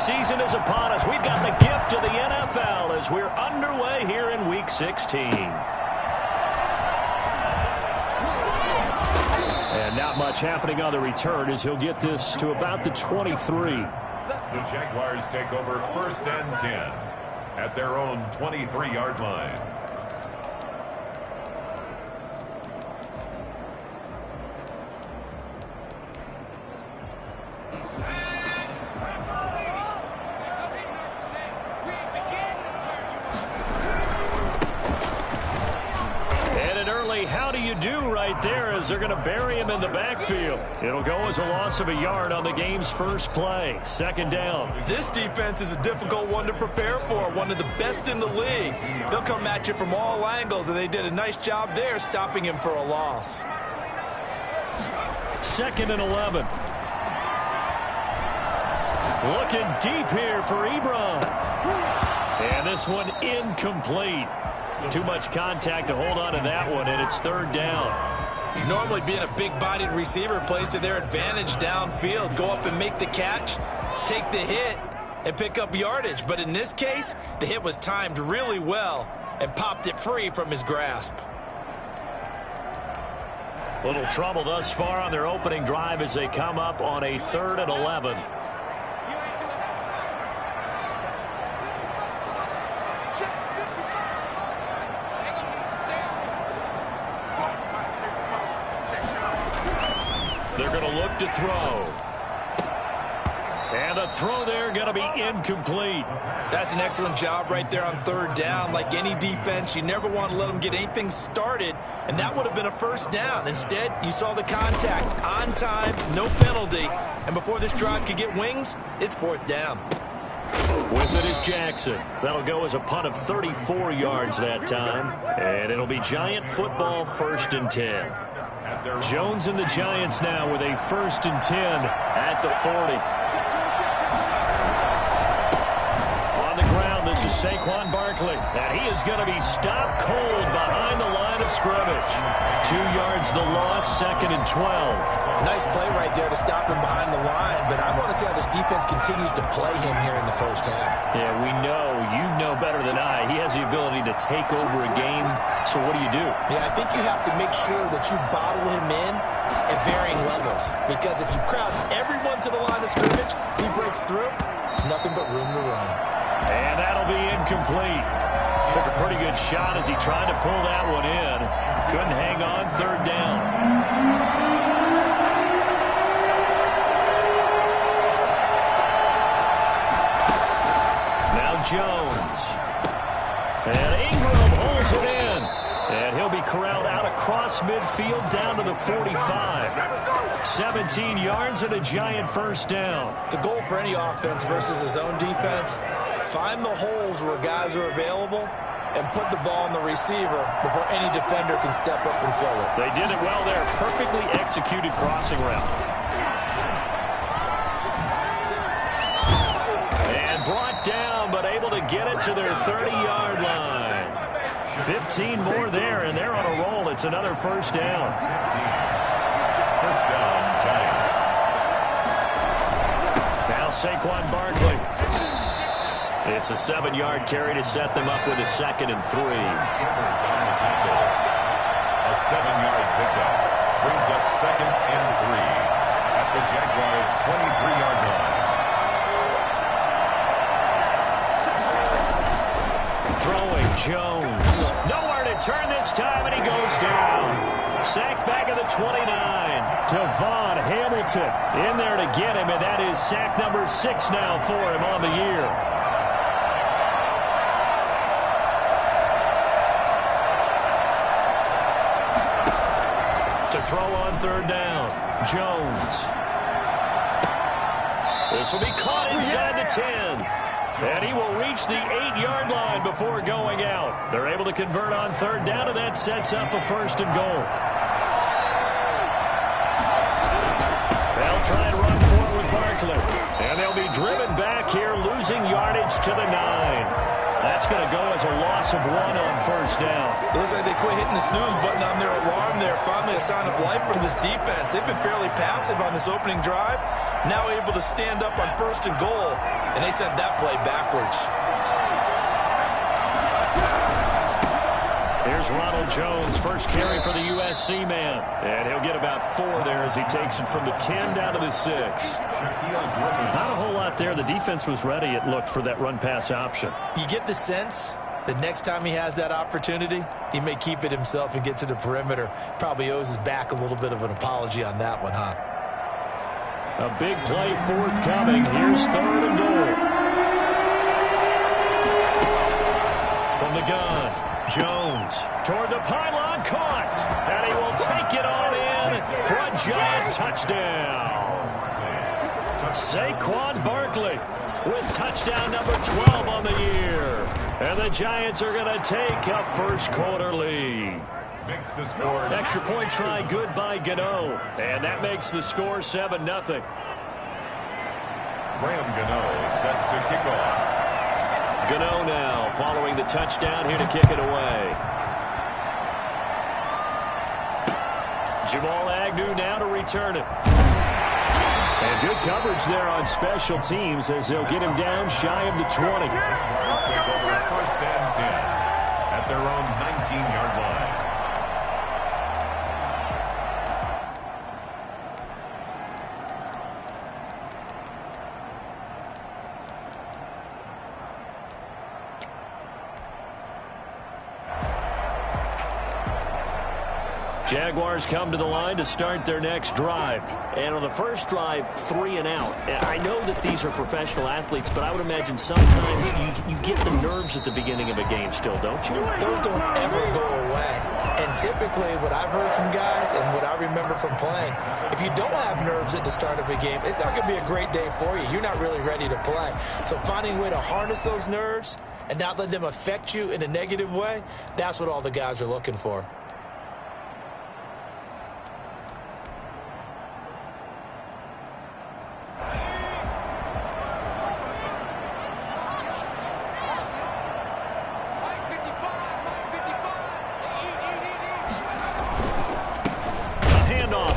season is upon us. We've got the gift of the NFL as we're underway here in Week 16. And not much happening on the return as he'll get this to about the 23. The Jaguars take over 1st and 10 at their own 23-yard line. How do you do right there as they're going to bury him in the backfield? It'll go as a loss of a yard on the game's first play. 2nd down. This defense is a difficult one to prepare for, one of the best in the league. They'll come at you from all angles, and they did a nice job there stopping him for a loss. 2nd and 11. Looking deep here for Ebron. And this one incomplete. Too much contact to hold on to that one, and it's 3rd down. Normally being a big-bodied receiver plays to their advantage downfield. Go up and make the catch, take the hit, and pick up yardage. But in this case, the hit was timed really well and popped it free from his grasp. Little trouble thus far on their opening drive as they come up on a 3rd and 11. They're going to look to throw. And the throw there going to be incomplete. That's an excellent job right there on 3rd down. Like any defense, you never want to let them get anything started, and that would have been a 1st down. Instead, you saw the contact on time, no penalty, and before this drive could get wings, it's 4th down. With it is Jackson. That'll go as a punt of 34 yards that time, and it'll be Giant football 1st and 10. Jones and the Giants now with a 1st and 10 at the 40. On the ground, this is Saquon Barkley, and he is going to be stopped cold behind the line of scrimmage. 2 yards the loss, 2nd and 12. Nice play right there to stop him behind the line, but I want to see how this defense continues to play him here in the 1st half. Yeah, we know, you know better than I, he has the ability to take over a game, so what do you do? Yeah, I think you have to make sure that you bottle him in at varying levels, because if you crowd everyone to the line of scrimmage, he breaks through, there's nothing but room to run. And that'll be incomplete. Took a pretty good shot as he tried to pull that one in. Couldn't hang on, 3rd down. Now Jones. And Ingram holds it in. And he'll be corralled out across midfield down to the 45. 17 yards and a Giant 1st down. The goal for any offense versus his own defense, find the holes where guys are available and put the ball on the receiver before any defender can step up and fill it. They did it well there. Perfectly executed crossing route. And brought down, but able to get it to their 30-yard line. 15 more there, and they're on a roll. It's another 1st down. 1st down, Giants. Now Saquon Barkley. It's a 7-yard carry to set them up with a 2nd and 3. A 7-yard pickup brings up 2nd and 3 at the Jaguars' 23-yard line. Throwing Jones. Nowhere to turn this time, and he goes down. Sacked back at the 29. Devon Hamilton in there to get him, and that is sack number 6 now for him on the year. To throw on 3rd down. Jones. This will be caught inside the 10. And he will reach the 8-yard line before going out. They're able to convert on 3rd down, and that sets up a 1st and goal. They'll try and run forward with Barkley. And they'll be driven back here, losing yardage to the 9. That's going to go as a loss of 1 on 1st down. It looks like they quit hitting the snooze button on their alarm there. Finally a sign of life from this defense. They've been fairly passive on this opening drive. Now able to stand up on 1st and goal, and they sent that play backwards. Here's Ronald Jones, first carry for the USC man. And he'll get about 4 there as he takes it from the 10 down to the 6. Not a whole lot there. The defense was ready, it looked, for that run-pass option. You get the sense that next time he has that opportunity, he may keep it himself and get to the perimeter. Probably owes his back a little bit of an apology on that one, huh? A big play forthcoming. Here's 3rd and goal. From the gun. Jones toward the pylon, caught, and he will take it on in for a Giant touchdown. Saquon Barkley with touchdown number 12 on the year. And the Giants are going to take a first-quarter lead. Extra point try good by Gano, and that makes the score 7-0. Graham Gano set to kick off. Gano now following the touchdown here to kick it away. Jamal Agnew now to return it. And good coverage there on special teams as they'll get him down shy of the 20. First and 10 at their own 19-yard line. Jaguars come to the line to start their next drive. And on the first drive, 3 and out. I know that these are professional athletes, but I would imagine sometimes you get the nerves at the beginning of a game still, don't you? Those don't ever go away. And typically what I've heard from guys and what I remember from playing, if you don't have nerves at the start of a game, it's not going to be a great day for you. You're not really ready to play. So finding a way to harness those nerves and not let them affect you in a negative way, that's what all the guys are looking for.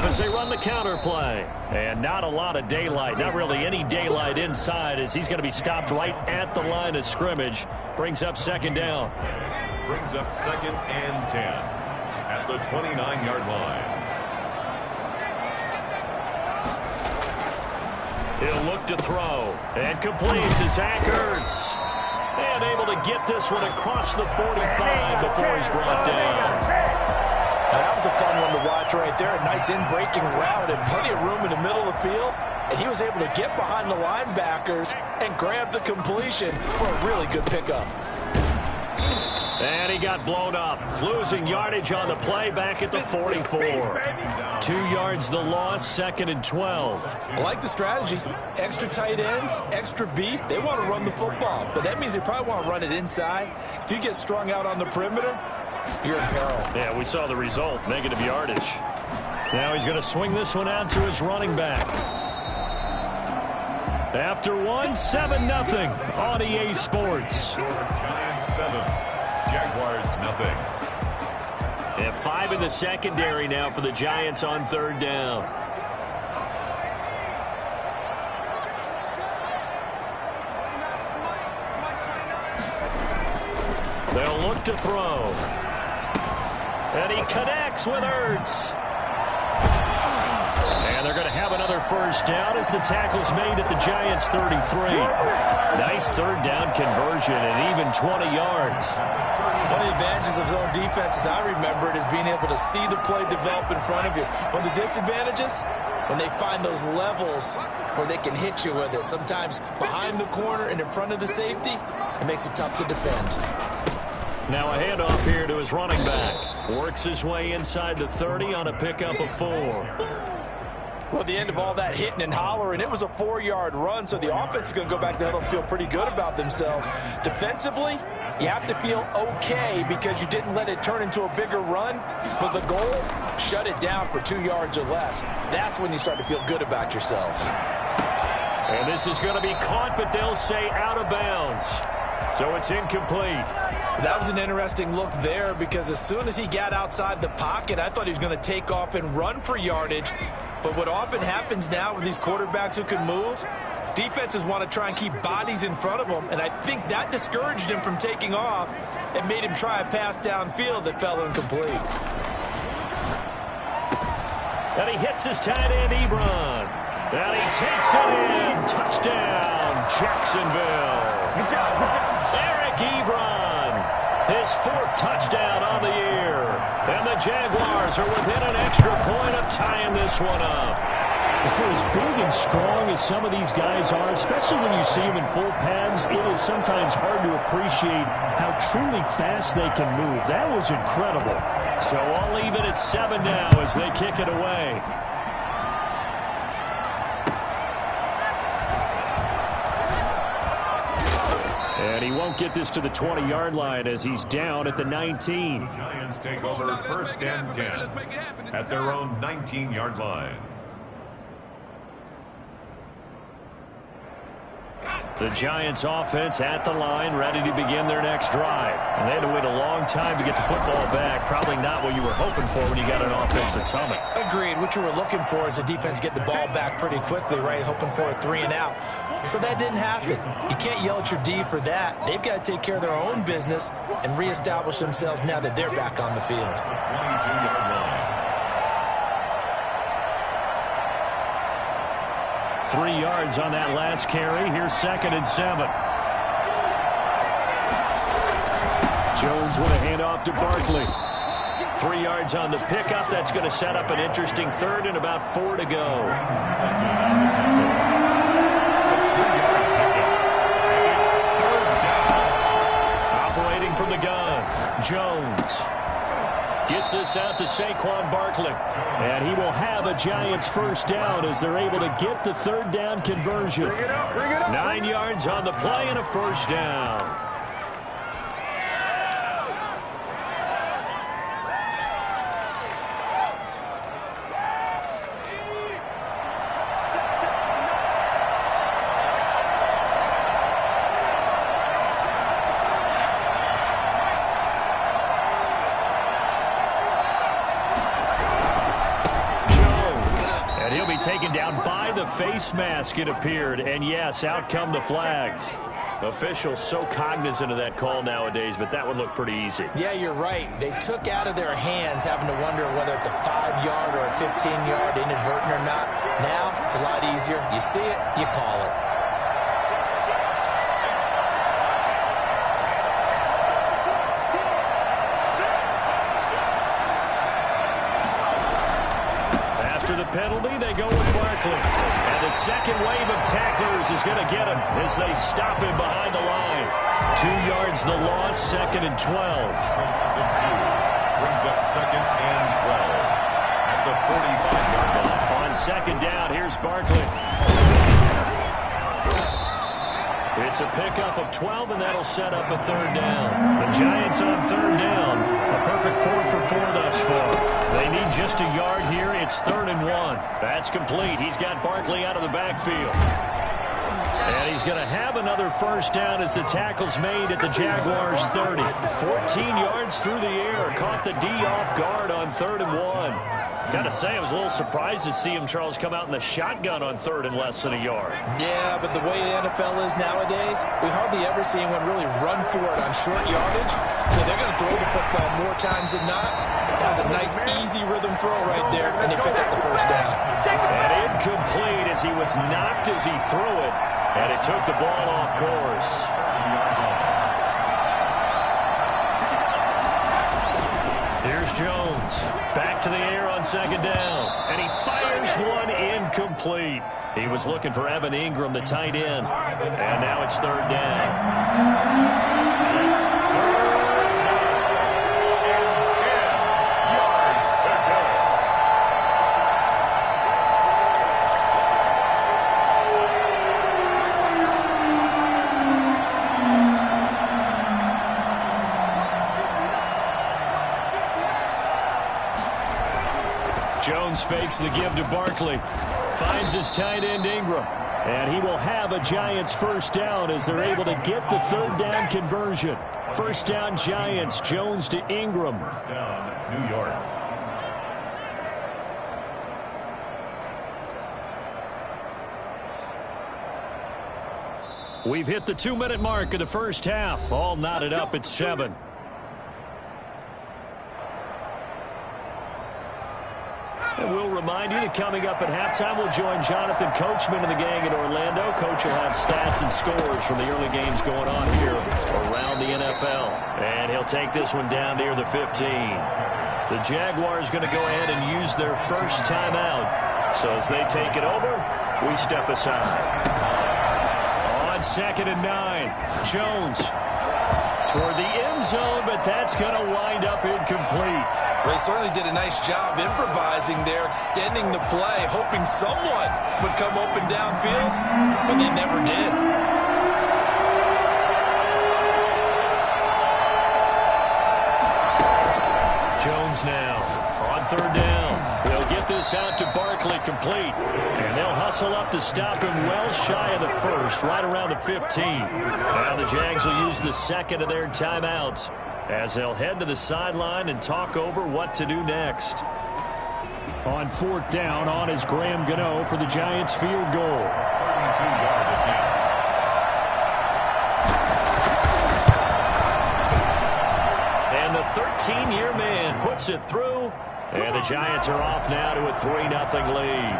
As they run the counter play. And not a lot of daylight, not really any daylight inside as he's going to be stopped right at the line of scrimmage. Brings up 2nd down. Brings up 2nd and 10 at the 29-yard line. He'll look to throw and complete to Zach Ertz. And able to get this one across the 45 before he's brought down. That was a fun one to watch right there. A nice in-breaking route and plenty of room in the middle of the field. And he was able to get behind the linebackers and grab the completion for a really good pickup. And he got blown up, losing yardage on the play back at the 44. 2 yards the loss, 2nd and 12. I like the strategy. Extra tight ends, extra beef. They want to run the football, but that means they probably want to run it inside. If you get strung out on the perimeter, you're in peril. Yeah, we saw the result, negative yardage. Now he's going to swing this one out to his running back. After one, 7-0 on EA Sports. Giants 7, Jaguars nothing. And 5 in the secondary now for the Giants on 3rd down. They'll look to throw. And he connects with Ertz. And they're going to have another first down as the tackle's made at the Giants' 33. Nice 3rd down conversion and even 20 yards. One of the advantages of zone defense, as I remember it, is being able to see the play develop in front of you. One of the disadvantages, when they find those levels where they can hit you with it. Sometimes behind the corner and in front of the safety, it makes it tough to defend. Now a handoff here to his running back. Works his way inside the 30 on a pickup of 4. Well, at the end of all that hitting and hollering, it was a 4-yard run, so the offense is going to go back to huddle and feel pretty good about themselves. Defensively, you have to feel okay because you didn't let it turn into a bigger run. But the goal, shut it down for 2 yards or less. That's when you start to feel good about yourselves. And this is going to be caught, but they'll say out of bounds. So it's incomplete. That was an interesting look there because as soon as he got outside the pocket, I thought he was going to take off and run for yardage. But what often happens now with these quarterbacks who can move, defenses want to try and keep bodies in front of them, and I think that discouraged him from taking off and made him try a pass downfield that fell incomplete. And he hits his tight end, Ebron. And he takes it in. Touchdown, Jacksonville. Good job. Eric Ebron, his 4th touchdown on the year. And the Jaguars are within an extra point of tying this one up. For as big and strong as some of these guys are, especially when you see them in full pads, it is sometimes hard to appreciate how truly fast they can move. That was incredible. So I'll leave it at 7 now as they kick it away. And he won't get this to the 20-yard line as he's down at the 19. The Giants take over 1st and 10 at their own 19-yard line. The Giants offense at the line, ready to begin their next drive. And they had to wait a long time to get the football back. Probably not what you were hoping for when you got an offense that's humming. Agreed. What you were looking for is the defense get the ball back pretty quickly, right? Hoping for a 3 and out. So that didn't happen. You can't yell at your D for that. They've got to take care of their own business and reestablish themselves now that they're back on the field. 22-yard line. 3 yards on that last carry. Here's 2nd and 7. Jones with a handoff to Barkley. 3 yards on the pickup. That's going to set up an interesting 3rd and about 4 to go. Operating from the gun, Jones. Gets this out to Saquon Barkley. And he will have a Giants 1st down as they're able to get the 3rd down conversion. 9 yards on the play and a 1st down. Taken down by the face mask, it appeared. And yes, out come the flags. Officials so cognizant of that call nowadays, but that one looked pretty easy. Yeah, you're right. They took out of their hands having to wonder whether it's a 5-yard or a 15-yard inadvertent or not. Now, it's a lot easier. You see it, you call it. Penalty, they go with Barkley. And the second wave of tacklers is going to get him as they stop him behind the line. 2 yards the loss, 2nd and 12. Brings up 2nd and 12 at the 45-yard line. On 2nd down, here's Barkley. It's a pickup of 12, and that'll set up a 3rd down. The Giants on 3rd down. A perfect 4 for 4 thus far. They need just a yard here. It's 3rd and 1. That's complete. He's got Barkley out of the backfield. And he's going to have another 1st down as the tackle's made at the Jaguars' 30. 14 yards through the air. Caught the D off guard on 3rd and 1. Got to say, I was a little surprised to see him, Charles, come out in the shotgun on 3rd and less than a yard. Yeah, but the way the NFL is nowadays, we hardly ever see anyone really run for it on short yardage. So they're going to throw the football more times than not. That was a nice, easy rhythm throw right there, and they picked up the 1st down. And incomplete as he was knocked as he threw it, and it took the ball off course. Here's Jones. Back to the air on 2nd down. And he fires one incomplete. He was looking for Evan Ingram, the tight end. And now it's 3rd down. Jones fakes the give to Barkley. Finds his tight end Ingram. And he will have a Giants 1st down as they're able to get the 3rd down conversion. First down, Giants. Jones to Ingram. First down, New York. We've hit the 2-minute mark of the first half. All knotted up at 7. And we'll remind you that coming up at halftime, we'll join Jonathan Coachman and the gang in Orlando. Coach will have stats and scores from the early games going on here around the NFL. And he'll take this one down near the 15. The Jaguars going to go ahead and use their first timeout. So as they take it over, we step aside. On 2nd and 9, Jones toward the end zone, but that's going to wind up incomplete. Well, they certainly did a nice job improvising there, extending the play, hoping someone would come open downfield, but they never did. Jones now on 3rd down. They'll get this out to Barkley, complete. And they'll hustle up to stop him well shy of the first, right around the 15. Now the Jags will use the second of their timeouts as they'll head to the sideline and talk over what to do next. On 4th down, on is Graham Gano for the Giants field goal. 32-yard attempt. And the 13-year man puts it through. And the Giants are off now to a 3-0 lead.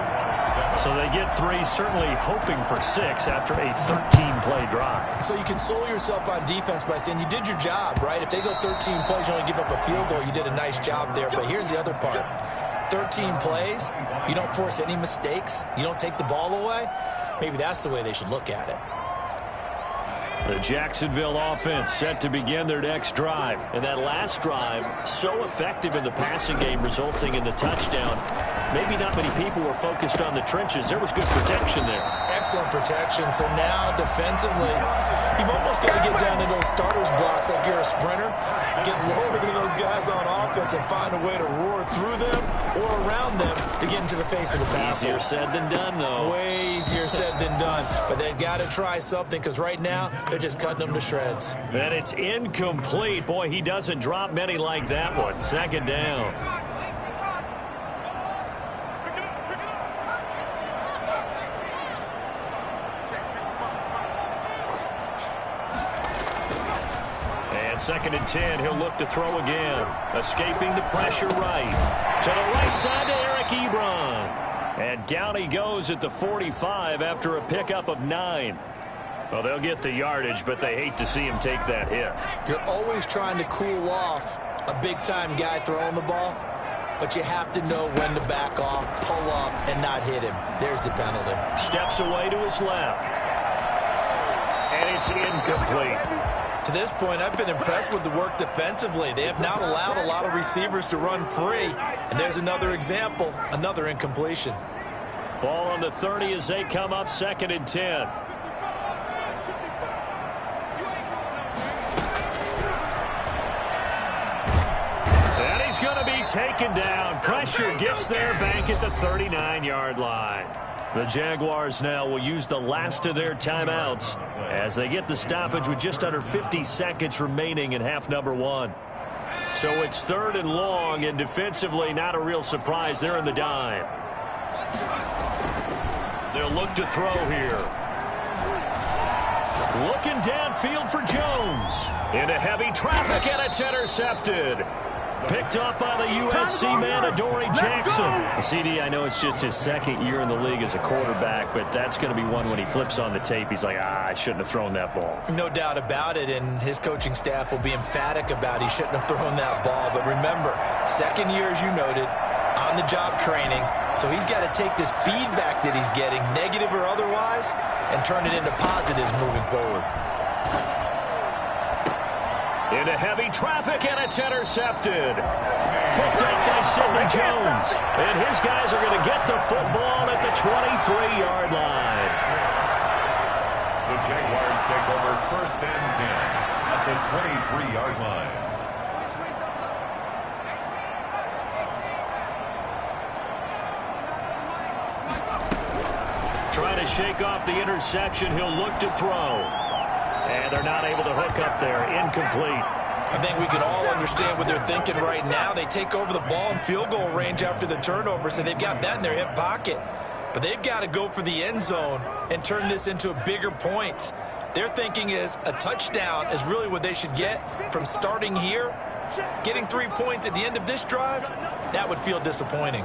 So they get 3, certainly hoping for 6 after a 13-play drive. So you console yourself on defense by saying you did your job, right? If they go 13 plays, you only give up a field goal, you did a nice job there. But here's the other part. 13 plays, you don't force any mistakes, you don't take the ball away. Maybe that's the way they should look at it. The Jacksonville offense set to begin their next drive. And that last drive, so effective in the passing game, resulting in the touchdown. Maybe not many people were focused on the trenches. There was good protection there. Excellent protection. So now defensively, you've almost got to get down to those starters blocks like you're a sprinter. Get lower than those guys on offense and find a way to roar through them or around them to get into the face of the passer. Easier said than done, though. Way easier said than done. But they've got to try something because right now they're just cutting them to shreds. And it's incomplete. Boy, he doesn't drop many like that one. 2nd down. And 2nd and 10, he'll look to throw again. Escaping the pressure right. To the right side to Eric Ebron. And down he goes at the 45 after a pickup of 9. Well, they'll get the yardage, but they hate to see him take that hit. You're always trying to cool off a big-time guy throwing the ball, but you have to know when to back off, pull up, and not hit him. There's the penalty. Steps away to his left. And it's incomplete. To this point, I've been impressed with the work defensively. They have not allowed a lot of receivers to run free. And there's another example, another incompletion. Ball on the 30 as they come up 2nd and 10. And he's going to be taken down. Pressure gets there, bank at the 39-yard line. The Jaguars now will use the last of their timeouts as they get the stoppage with just under 50 seconds remaining in half number 1. So it's 3rd and long, and defensively not a real surprise. They're in the dime. They'll look to throw here. Looking downfield for Jones. Into heavy traffic, and it's intercepted. Picked up by the USC man, Adoree Jackson. CD, I know it's just his 2nd year in the league as a quarterback, but that's going to be one when he flips on the tape. He's like, I shouldn't have thrown that ball. No doubt about it, and his coaching staff will be emphatic about he shouldn't have thrown that ball. But remember, 2nd year, as you noted, on-the-job training. So he's got to take this feedback that he's getting, negative or otherwise, and turn it into positives moving forward. Into heavy traffic, and it's intercepted. Picked up by Sidney Jones. And his guys are going to get the football at the 23-yard line. The Jaguars take over 1st and 10 at the 23-yard line. Trying to shake off the interception. He'll look to throw. And they're not able to hook up there. Incomplete. I think we can all understand what they're thinking right now. They take over the ball in field goal range after the turnover, so they've got that in their hip pocket. But they've got to go for the end zone and turn this into a bigger point. Their thinking is a touchdown is really what they should get from starting here. Getting 3 points at the end of this drive, that would feel disappointing.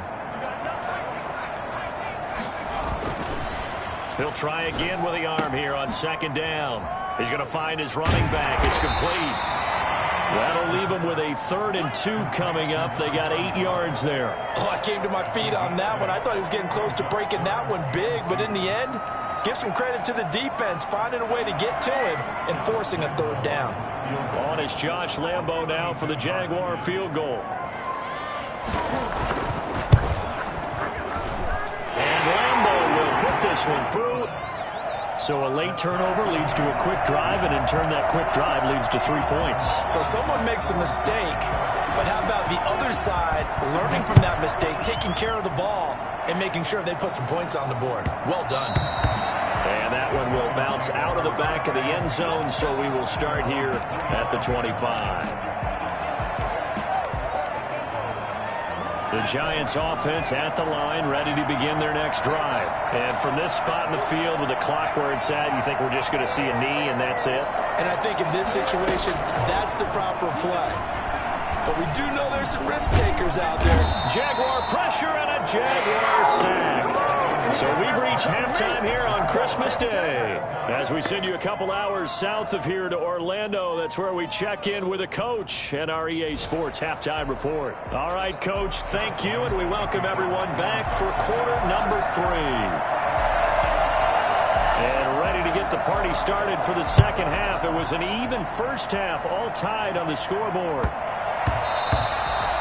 He'll try again with the arm here on second down. He's going to find his running back. It's complete. That'll leave him with a 3rd and 2 coming up. They got 8 yards there. Oh, I came to my feet on that one. I thought he was getting close to breaking that one big, but in the end, give some credit to the defense, finding a way to get to him and forcing a 3rd down. On is Josh Lambo now for the Jaguar field goal. And Lambo will put this one through. So a late turnover leads to a quick drive, and in turn that quick drive leads to 3 points. So someone makes a mistake, but how about the other side learning from that mistake, taking care of the ball, and making sure they put some points on the board? Well done. And that one will bounce out of the back of the end zone, so we will start here at the 25. The Giants offense at the line, ready to begin their next drive. And from this spot in the field with the clock where it's at, you think we're just going to see a knee and that's it? And I think in this situation, that's the proper play. But we do know there's some risk takers out there. Jaguar pressure and a Jaguar sack. So we've reached halftime here on Christmas Day. As we send you a couple hours south of here to Orlando, that's where we check in with a coach and our EA Sports halftime report. All right, Coach, thank you, and we welcome everyone back for quarter number 3. And ready to get the party started for the second half. It was an even first half, all tied on the scoreboard.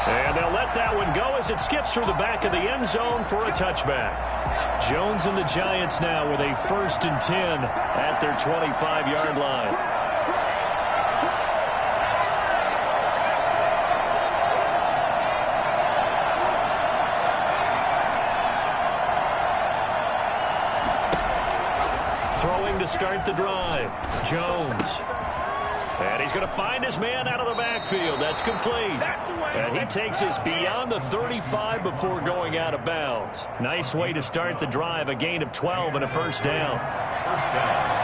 And they'll let that one go as it skips through the back of the end zone for a touchback. Jones and the Giants now with a 1st and 10 at their 25-yard line. Throwing to start the drive. Jones. And he's going to find his man out of the backfield. That's complete. And he takes us beyond the 35 before going out of bounds. Nice way to start the drive. A gain of 12 and a first down. First down.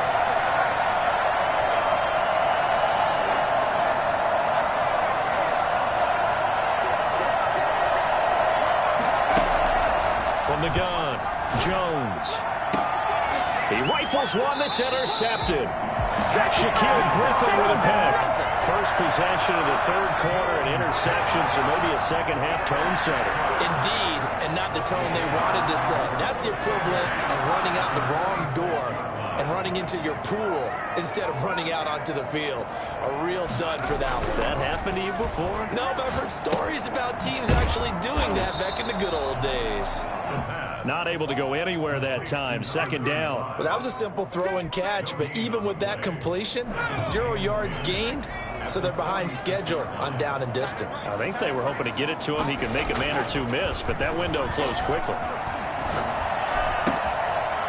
From the gun, Jones. He rifles one that's intercepted. That's Shaquille Griffin with a pick. First possession of the 3rd quarter, an interception, so maybe a second-half tone setter. Indeed, and not the tone they wanted to set. That's the equivalent of running out the wrong door and running into your pool instead of running out onto the field. A real dud for that one. Has that happened to you before? No, but I've heard stories about teams actually doing that back in the good old days. Not able to go anywhere that time. Second down. Well, that was a simple throw and catch, but even with that completion, 0 yards gained, so they're behind schedule on down and distance. I think they were hoping to get it to him. He could make a man or two miss, but that window closed quickly.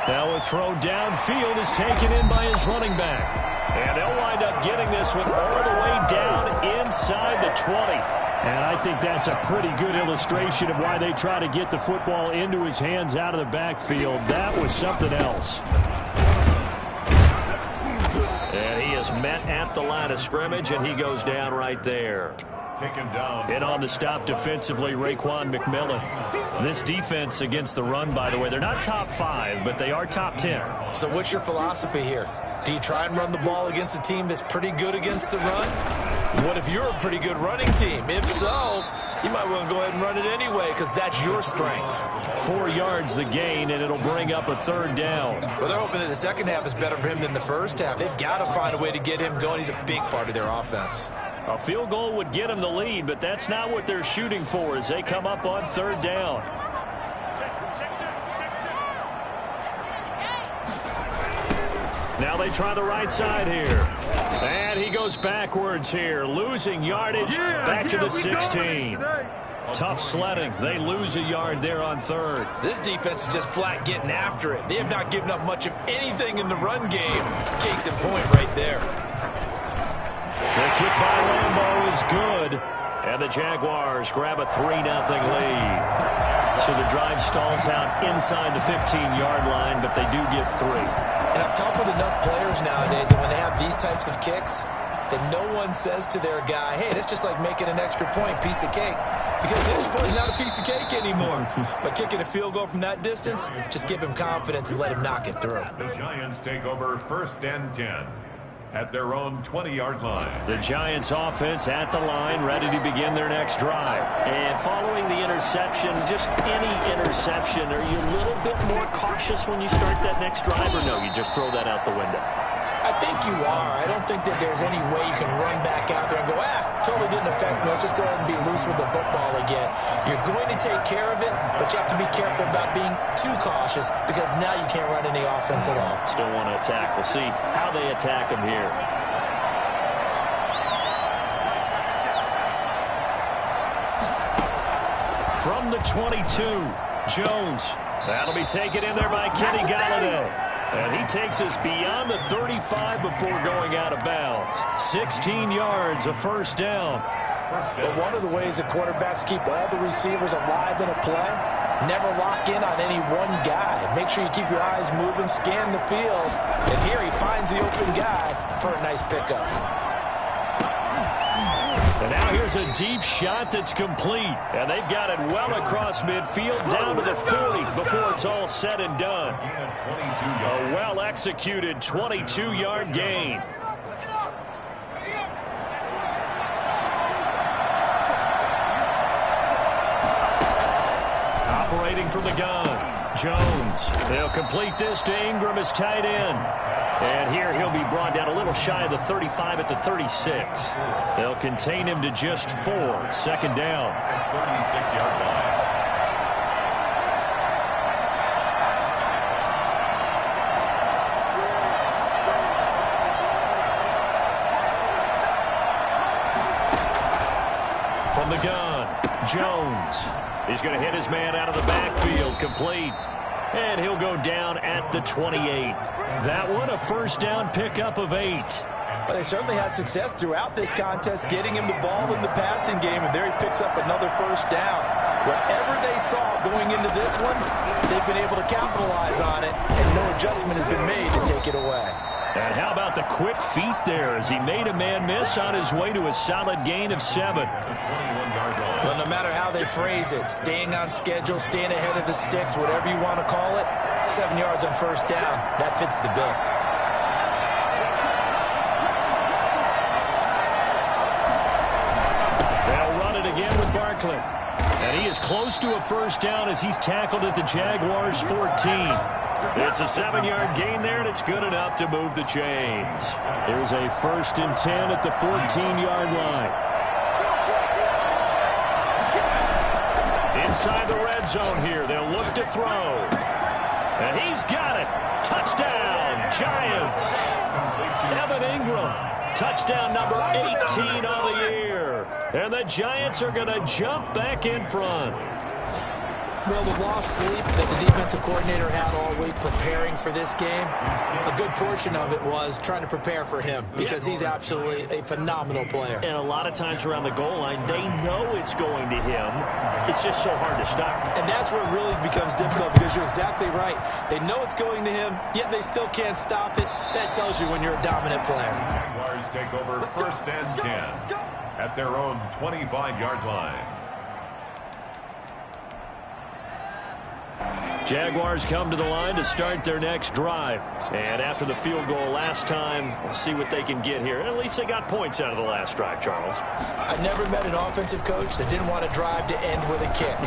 Now a throw downfield is taken in by his running back. And they'll wind up getting this one all the way down inside the 20. And I think that's a pretty good illustration of why they try to get the football into his hands out of the backfield. That was something else. And he is met at the line of scrimmage, and he goes down right there. Taken down. And on the stop defensively, Raekwon McMillan. This defense against the run, by the way, they're not top 5, but they are top 10. So what's your philosophy here? Do you try and run the ball against a team that's pretty good against the run? What if you're a pretty good running team? If so, you might want to go ahead and run it anyway because that's your strength. 4 yards the gain, and it'll bring up a 3rd down. Well, they're hoping that the second half is better for him than the first half. They've got to find a way to get him going. He's a big part of their offense. A field goal would get them the lead, but that's not what they're shooting for as they come up on 3rd down. Now they try the right side here. And he goes backwards here, losing yardage back to the 16. Tough sledding. They lose a yard there on third. This defense is just flat getting after it. They have not given up much of anything in the run game. Case in point right there. The kick by Lambeau is good. And the Jaguars grab a 3-0 lead. So the drive stalls out inside the 15-yard line, but they do get 3. And I've talked with enough players nowadays that when they have these types of kicks, that no one says to their guy, hey, that's just like making an extra point, piece of cake. Because the extra point is not a piece of cake anymore. But kicking a field goal from that distance, just give him confidence and let him knock it through. The Giants take over 1st and 10 at their own 20-yard line. The Giants offense at the line, ready to begin their next drive. And following the interception, just any interception, are you a little bit more cautious when you start that next drive, or no, you just throw that out the window? I think you are. I don't think that there's any way you can run back out there and go, totally didn't affect me. Let's just go ahead and be loose with the football again. You're going to take care of it, but you have to be careful about being too cautious because now you can't run any offense at all. Still want to attack. We'll see how they attack him here. From the 22, Jones. That'll be taken in there by Kenny Golladay. And he takes us beyond the 35 before going out of bounds. 16 yards, a first down. But one of the ways that quarterbacks keep all the receivers alive in a play, never lock in on any one guy. Make sure you keep your eyes moving, scan the field. And here he finds the open guy for a nice pickup. And now here's a deep shot that's complete. And they've got it well across midfield down to the 40 before it's all said and done. A well-executed 22-yard gain. Operating from the gun, Jones. They'll complete this to Ingram as tight end. And here he'll be brought down a little shy of the 35 at the 36. They'll contain him to just 4. 2nd down. 36-yard line. From the gun, Jones. He's going to hit his man out of the backfield, complete. And he'll go down at the 28. That one, a first down pickup of 8. Well, they certainly had success throughout this contest, getting him the ball in the passing game, and there he picks up another first down. Whatever they saw going into this one, they've been able to capitalize on it, and no adjustment has been made to take it away. And how about the quick feet there as he made a man miss on his way to a solid gain of 7. Well, no matter how they phrase it, staying on schedule, staying ahead of the sticks, whatever you want to call it, 7 yards on first down, that fits the bill. They'll run it again with Barkley. And he is close to a first down as he's tackled at the Jaguars' 14. It's a 7-yard gain there, and it's good enough to move the chains. There's a 1st and 10 at the 14-yard line. Inside the red zone here, they'll look to throw. And he's got it. Touchdown, Giants. Evan Ingram, touchdown number 18 on the year. And the Giants are going to jump back in front. Well, the lost sleep that the defensive coordinator had all week preparing for this game, a good portion of it was trying to prepare for him because he's absolutely a phenomenal player. And a lot of times around the goal line, they know it's going to him. It's just so hard to stop. And that's where it really becomes difficult because you're exactly right. They know it's going to him, yet they still can't stop it. That tells you when you're a dominant player. Jaguars take over 1st and 10 at their own 25-yard line. Jaguars come to the line to start their next drive. And after the field goal last time, we'll see what they can get here. At least they got points out of the last drive, Charles. I never met an offensive coach that didn't want a drive to end with a kick.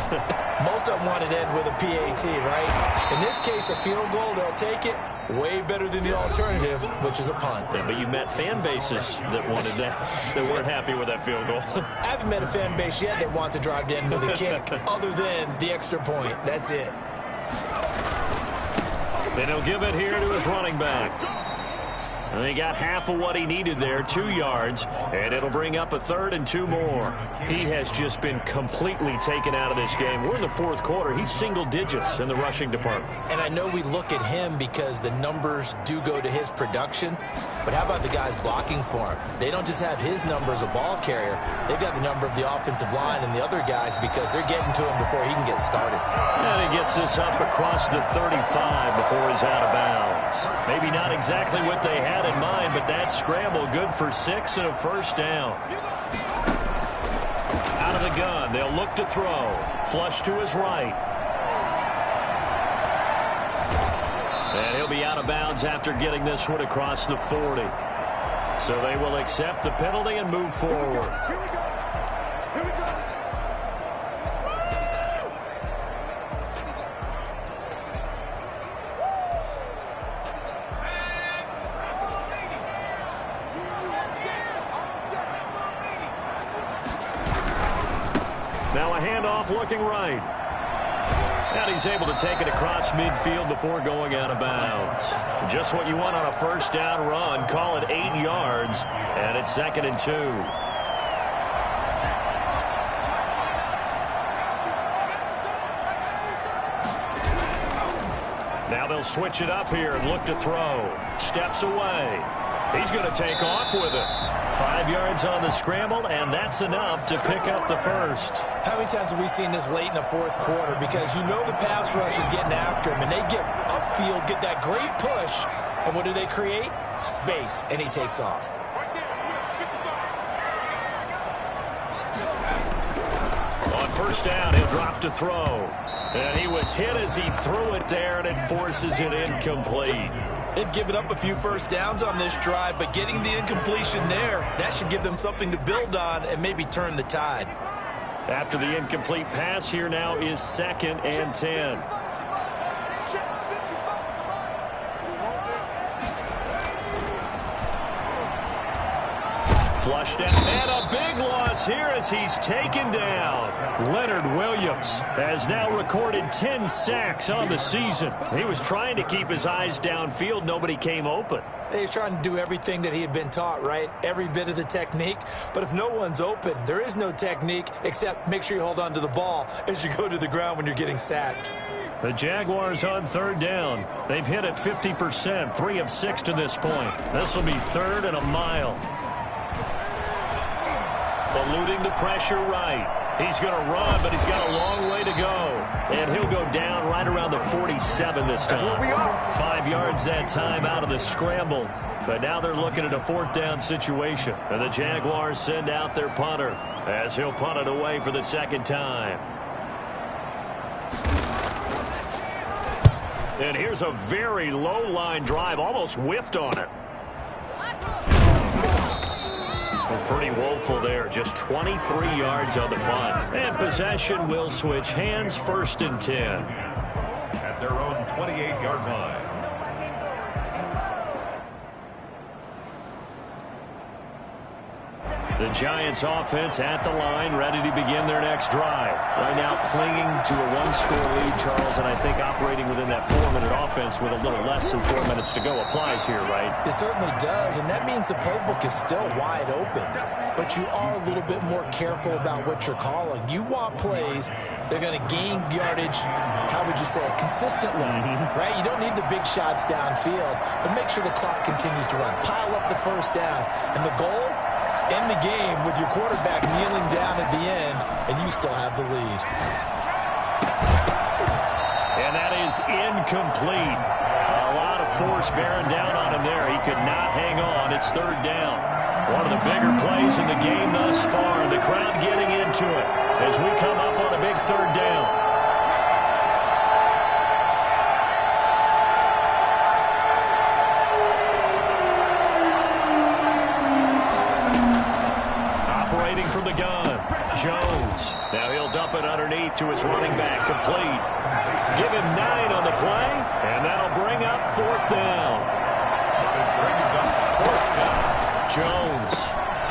Most of them want it to end with a PAT, right? In this case, a field goal, they'll take it. Way better than the alternative, which is a punt. Yeah, but you met fan bases that wanted that, that weren't happy with that field goal. I haven't met a fan base yet that wants a drive to end with a kick, other than the extra point. That's it. Then he'll give it here to his running back. And he got half of what he needed there, 2 yards, and it'll bring up a 3rd and 2 more. He has just been completely taken out of this game. We're in the 4th quarter. He's single digits in the rushing department. And I know we look at him because the numbers do go to his production, but how about the guys blocking for him? They don't just have his number as a ball carrier. They've got the number of the offensive line and the other guys because they're getting to him before he can get started. And he gets this up across the 35 before he's out of bounds. Maybe not exactly what they had in mind, but that scramble good for 6 and a first down. Out of the gun, they'll look to throw. Flush to his right. And he'll be out of bounds after getting this one across the 40. So they will accept the penalty and move forward. Now a handoff looking right. And he's able to take it across midfield before going out of bounds. Just what you want on a first down run. Call it 8 yards, and it's 2nd and 2. Now they'll switch it up here and look to throw. Steps away. He's going to take off with it. 5 yards on the scramble, and that's enough to pick up the first. How many times have we seen this late in the 4th quarter? Because you know the pass rush is getting after him, and they get upfield, get that great push, and what do they create? Space, and he takes off. On first down, he'll drop to throw. And he was hit as he threw it there, and it forces it incomplete. They've given up a few first downs on this drive, but getting the incompletion there, that should give them something to build on and maybe turn the tide. After the incomplete pass, here now is 2nd and 10. Flushed out, and a big loss here as he's taken down. Leonard Williams has now recorded 10 sacks on the season. He was trying to keep his eyes downfield. Nobody came open. He's trying to do everything that he had been taught, right? Every bit of the technique. But if no one's open, there is no technique except make sure you hold on to the ball as you go to the ground when you're getting sacked. The Jaguars on 3rd down. They've hit it 50%, 3 of 6 to this point. This will be 3rd and a mile. Eluding the pressure right. He's going to run, but he's got a long way to go. And he'll go down right around the 47 this time. 5 yards that time out of the scramble. But now they're looking at a 4th down situation. And the Jaguars send out their punter as he'll punt it away for the 2nd time. And here's a very low line drive, almost whiffed on it. Pretty woeful there, just 23 yards on the punt. And possession will switch hands, 1st and 10. At their own 28-yard line. The Giants offense at the line, ready to begin their next drive. Right now clinging to a 1-score lead, Charles, and I think operating within that 4-minute offense with a little less than 4 minutes to go applies here, right? It certainly does, and that means the playbook is still wide open. But you are a little bit more careful about what you're calling. You want plays, they're going to gain yardage, how would you say it, consistently, right? You don't need the big shots downfield, but make sure the clock continues to run. Pile up the first downs, and the goal? End the game with your quarterback kneeling down at the end, and you still have the lead. And that is incomplete. A lot of force bearing down on him there. He could not hang on. It's 3rd down. One of the bigger plays in the game thus far. The crowd getting into it as we come up on a big 3rd down. From the gun, Jones. Now he'll dump it underneath to his running back, complete. Give him 9 on the play, and that'll bring up 4th down. Jones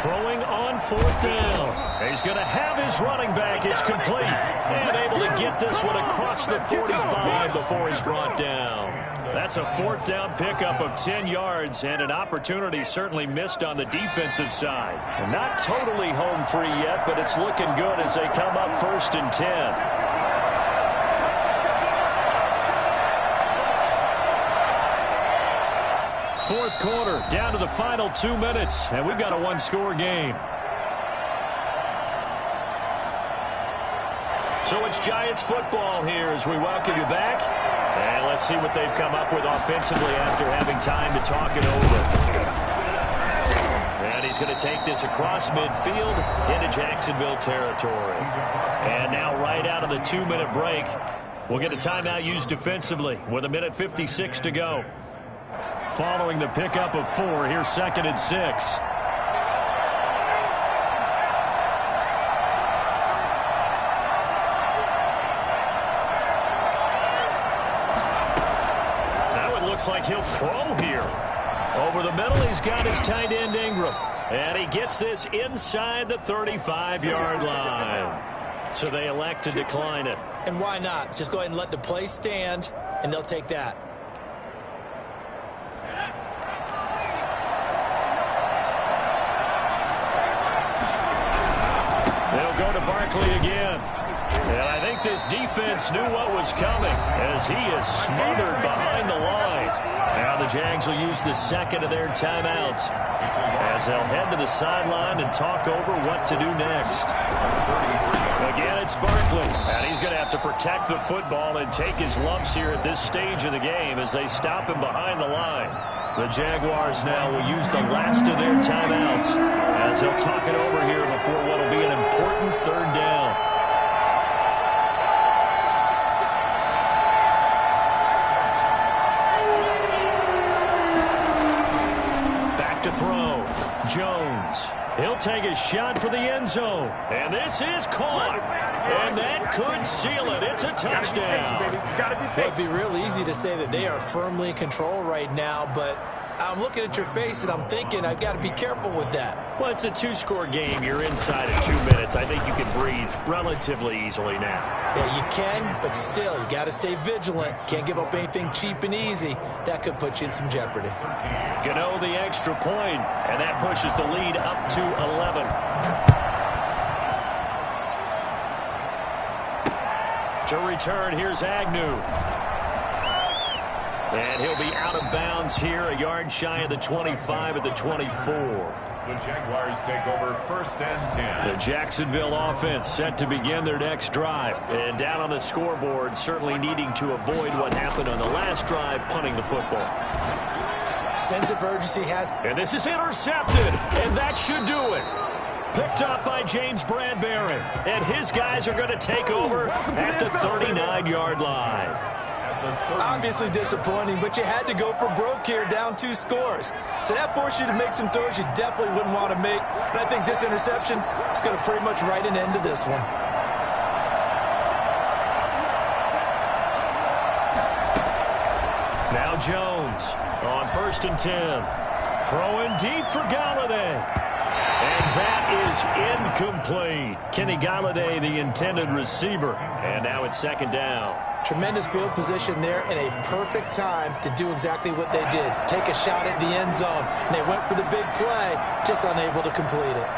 Throwing on 4th down. He's going to have his running back. It's complete. And able to get this one across the 45 before he's brought down. That's a 4th down pickup of 10 yards and an opportunity certainly missed on the defensive side. Not totally home free yet, but it's looking good as they come up 1st and 10. Fourth quarter, down to the final 2 minutes, and we've got a one-score game. So it's Giants football here as we welcome you back. And let's see what they've come up with offensively after having time to talk it over. And he's going to take this across midfield into Jacksonville territory. And now right out of the 2-minute break, we'll get a timeout used defensively with 1:56 to go. Following the pickup of 4, here's 2nd and 6. Now it looks like he'll throw here. Over the middle, he's got his tight end Ingram. And he gets this inside the 35-yard line. So they elect to decline it. And why not? Just go ahead and let the play stand, and they'll take that. They'll go to Barkley again. And I think this defense knew what was coming as he is smothered behind the line. Now the Jags will use the second of their timeouts as they'll head to the sideline and talk over what to do next. Again, it's Barkley. And he's going to have to protect the football and take his lumps here at this stage of the game as they stop him behind the line. The Jaguars now will use the last of their timeouts as they'll talk it over here before what will be an important 3rd down. Back to throw. Jones. He'll take a shot for the end zone. And this is caught. And that could seal it. It's a touchdown. It would be real easy to say that they are firmly in control right now, but I'm looking at your face and I'm thinking I've got to be careful with that. Well, it's a 2-score game. You're inside of 2 minutes. I think you can breathe relatively easily now. Yeah, you can, but still, you got to stay vigilant. Can't give up anything cheap and easy. That could put you in some jeopardy. Gano the extra point, and that pushes the lead up to 11. To return, here's Agnew. And he'll be out of bounds here, a yard shy of the 25 at the 24. The Jaguars take over 1st and 10. The Jacksonville offense set to begin their next drive. And down on the scoreboard, certainly needing to avoid what happened on the last drive, punting the football. Sense of urgency has... And this is intercepted, and that should do it. Picked up by James Bradbury. And his guys are going to take over at the 39-yard line. Obviously disappointing, but you had to go for broke here, down 2 scores. So that forced you to make some throws you definitely wouldn't want to make. And I think this interception is going to pretty much write an end to this one. Now Jones on 1st and 10. Throwing deep for Golladay. And that is incomplete. Kenny Golladay, the intended receiver. And now it's 2nd down. Tremendous field position there and a perfect time to do exactly what they did. Take a shot at the end zone. And they went for the big play, just unable to complete it.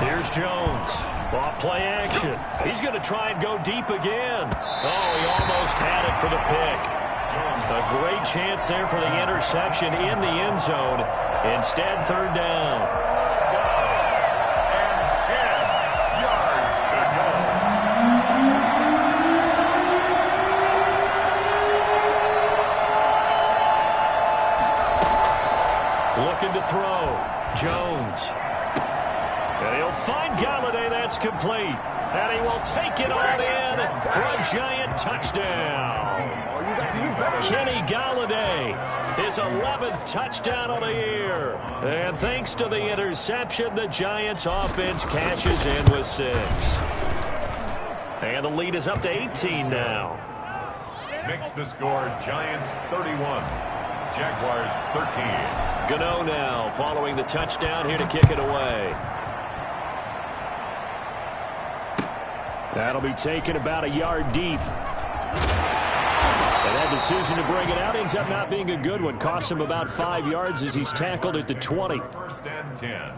Here's Jones. Off play action. He's going to try and go deep again. Oh, he almost had it for the pick. A great chance there for the interception in the end zone. Instead, 3rd down. And 10 yards to go. Looking to throw. Jones. And he'll find Golladay. That's complete. And he will take it all in for a Giant touchdown. Kenny Golladay His 11th touchdown of the year. And thanks to the interception, the Giants offense cashes in with 6. And the lead is up to 18 now. Makes the score Giants 31, Jaguars 13. Gano now following the touchdown here to kick it away. That'll be taken about a yard deep. And that decision to bring it out ends up not being a good one. Cost him about 5 yards as he's tackled at the 20. First and 10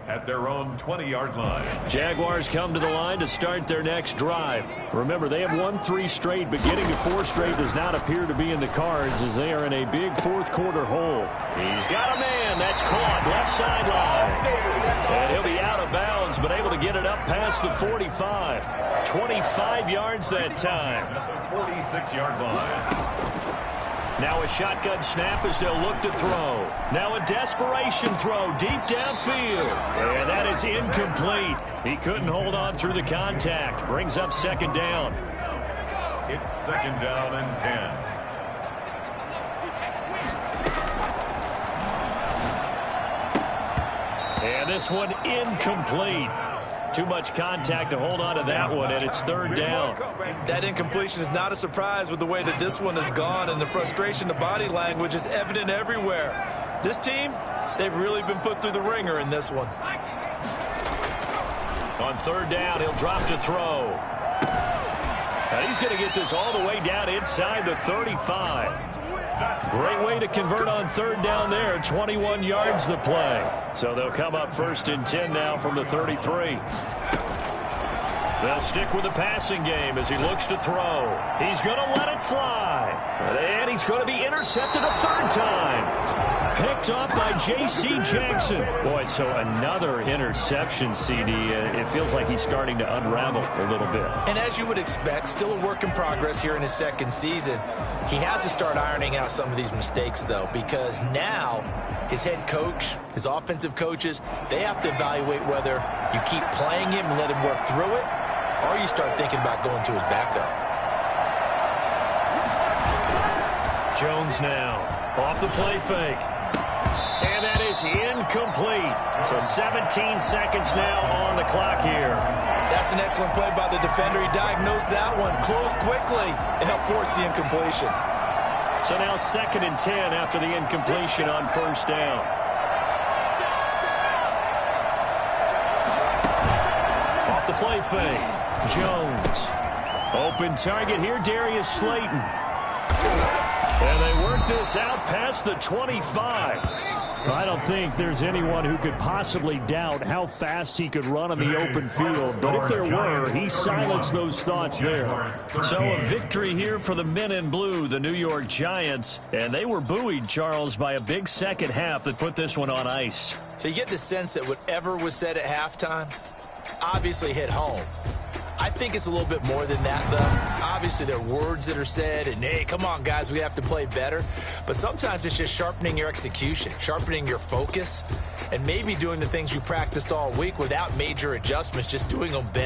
at their own 20-yard line. Jaguars come to the line to start their next drive. Remember, they have won 3 straight, but getting to 4 straight does not appear to be in the cards as they are in a big fourth-quarter hole. He's got a man. That's caught left sideline. And he'll be out of bounds, but able to get it up past the 45. 25 yards that time. At the 46-yard line. Now a shotgun snap as they'll look to throw. Now a desperation throw deep downfield. And that is incomplete. He couldn't hold on through the contact. Brings up second down. It's second down and 10. And this one incomplete. Too much contact to hold on to that one, and it's third down. That incompletion is not a surprise with the way that this one has gone, and the frustration, the body language is evident everywhere. This team, they've really been put through the ringer in this one. On third down, he'll drop to throw. And he's going to get this all the way down inside the 35. Great way to convert on third down there. 21 yards the play. So they'll come up first and 10 now from the 33. They'll stick with the passing game as he looks to throw. He's going to let it fly. And he's going to be intercepted a third time. Picked up by J.C. Jackson. Boy, so another interception, CD. It feels like he's starting to unravel a little bit. And as you would expect, still a work in progress here in his second season. He has to start ironing out some of these mistakes, though, because now his head coach, his offensive coaches, they have to evaluate whether you keep playing him and let him work through it, or you start thinking about going to his backup. Jones now off the play fake. And that is incomplete. So 17 seconds now on the clock here. That's an excellent play by the defender. He diagnosed that one, closed quickly, and helped force the incompletion. So now second and 10 after the incompletion on first down. Off the play fake. Jones. Open target here, Darius Slayton. And they work this out past the 25. I don't think there's anyone who could possibly doubt how fast he could run on the open field. But if there were, he silenced those thoughts there. So a victory here for the men in blue, the New York Giants. And they were buoyed, Charles, by a big second half that put this one on ice. So you get the sense that whatever was said at halftime obviously hit home. I think it's a little bit more than that, though. Obviously, there are words that are said, and, hey, come on, guys, we have to play better. But sometimes it's just sharpening your execution, sharpening your focus, and maybe doing the things you practiced all week without major adjustments, just doing them better.